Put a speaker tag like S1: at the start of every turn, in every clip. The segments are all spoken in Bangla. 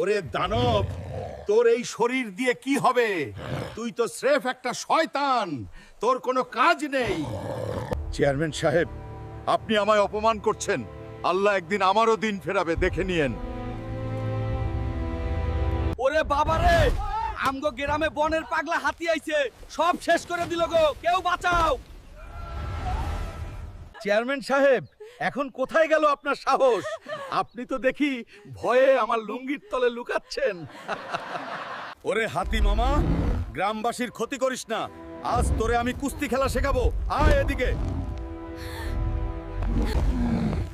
S1: ওরে দানব, তোর এই শরীর দিয়ে কি হবে? তুই তো স্রেফ একটা শয়তান, তোর কোনো কাজ নেই। চেয়ারম্যান সাহেব, আপনি আমায় অপমান করছেন। আল্লাহ একদিন আমারও দিন ফেরাবে, দেখে নিয়েন।
S2: ওরে বাবারে, আমগো গ্রামে বনের পাগলা হাতি আইছে, সব শেষ করে দিল গো, কেউ বাঁচাও। চেয়ারম্যান সাহেব, এখন কোথায় গেল আপনার সাহস? আপনি তো দেখি ভয়ে আমার লুঙ্গির তলে লুকাচ্ছেন।
S1: ওরে হাতি মামা, গ্রামবাসীর ক্ষতি করিস না। আজ তোরে আমি কুস্তি খেলা শেখাবো। আয় এদিকে।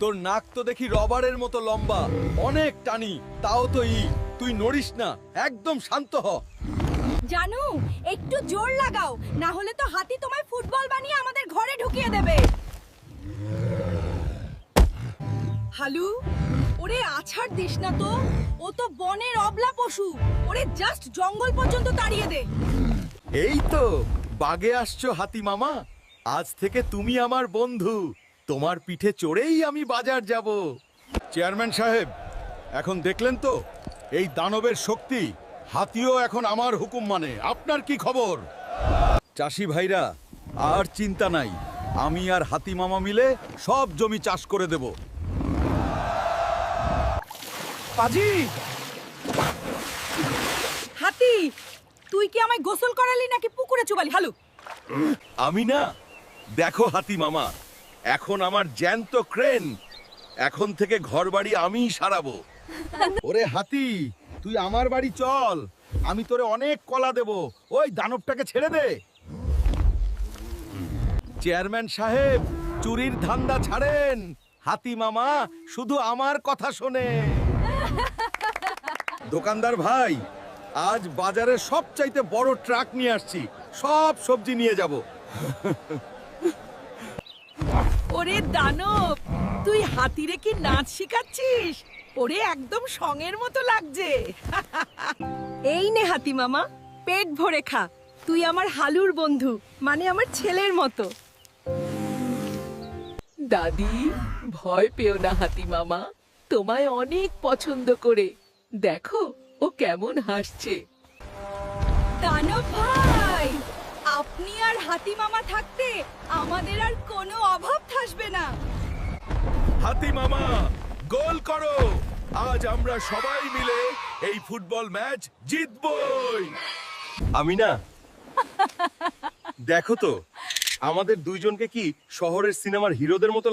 S2: তোর নাক তো দেখি রবারের মতো লম্বা, অনেক টানি, তাও তো তুই নড়িস না, একদম শান্ত হ।
S3: জানু, একটু জোর লাগাও, না হলে তো হাতি তোমায় ফুটবল বানিয়ে আমাদের ঘরে ঢুকিয়ে দেবে। হালু, ওরে আছাড় দিস না তো, ও তো বনের অবলা পশু, ওরে জাস্ট জঙ্গল পর্যন্ত তাড়িয়ে দে।
S1: এই তো বাগে আসছো হাতি মামা। আজ থেকে তুমি আমার বন্ধু। তোমার পিঠে চড়েই আমি বাজার যাব। চেয়ারম্যান সাহেব, এখন দেখলেন তো এই দানবের শক্তি। হাতিও এখন আমার হুকুম মানে। আপনার কি খবর? চাষি ভাইরা, আর চিন্তা নাই। আমি আর হাতি মামা মিলে সব জমি চাষ করে দেব।
S2: পাজি,
S3: হাতি, তুই কি আমায় গোসল করালি নাকি পুকুরে চুবালি? হালু,
S1: আমি না, দেখো হাতি মামা, এখন আমার জ্যান্ত ক্রেন। এখন থেকে ঘরবাড়ি আমিই সারাবো। ওরে হাতি, তুই আমার বাড়ি চল, আমি তোরে অনেক কলা দেব। ওই দানবটাকে ছেড়ে দে। চেয়ারম্যান সাহেব, চুরির ধান্দা ছাড়েন। হাতি মামা শুধু আমার কথা শোনে। দোকানদার ভাই, আজ বাজারে সবচাইতে বড় ট্রাক নিয়ে আসছি। সব সবজি নিয়ে যাব।
S3: ওরে দানব, তুই হাতিরে কি নাচ শিখাচ্ছিস? ওরে একদম সঙের মতো লাগছে। এই নে হাতি মামা, পেট ভরে খা। তুই আমার হালুর বন্ধু, মানে আমার ছেলের মতো।
S4: দাদি, ভয় পেও না হাতি মামা, তোমায় অনেক পছন্দ করে। দেখো ও কেমন হাসছে।
S3: দানব ভাই, আপনি আর হাতি মামা থাকতে আমাদের আর কোনো অভাব থাকবে না।
S1: হাতি মামা, গোল করো। আজ আমরা সবাই মিলে এই ফুটবল ম্যাচ জিতবই। আমি না, দেখো তো আমাদের দুইজনকে কি শহরের সিনেমার হিরোদের মতো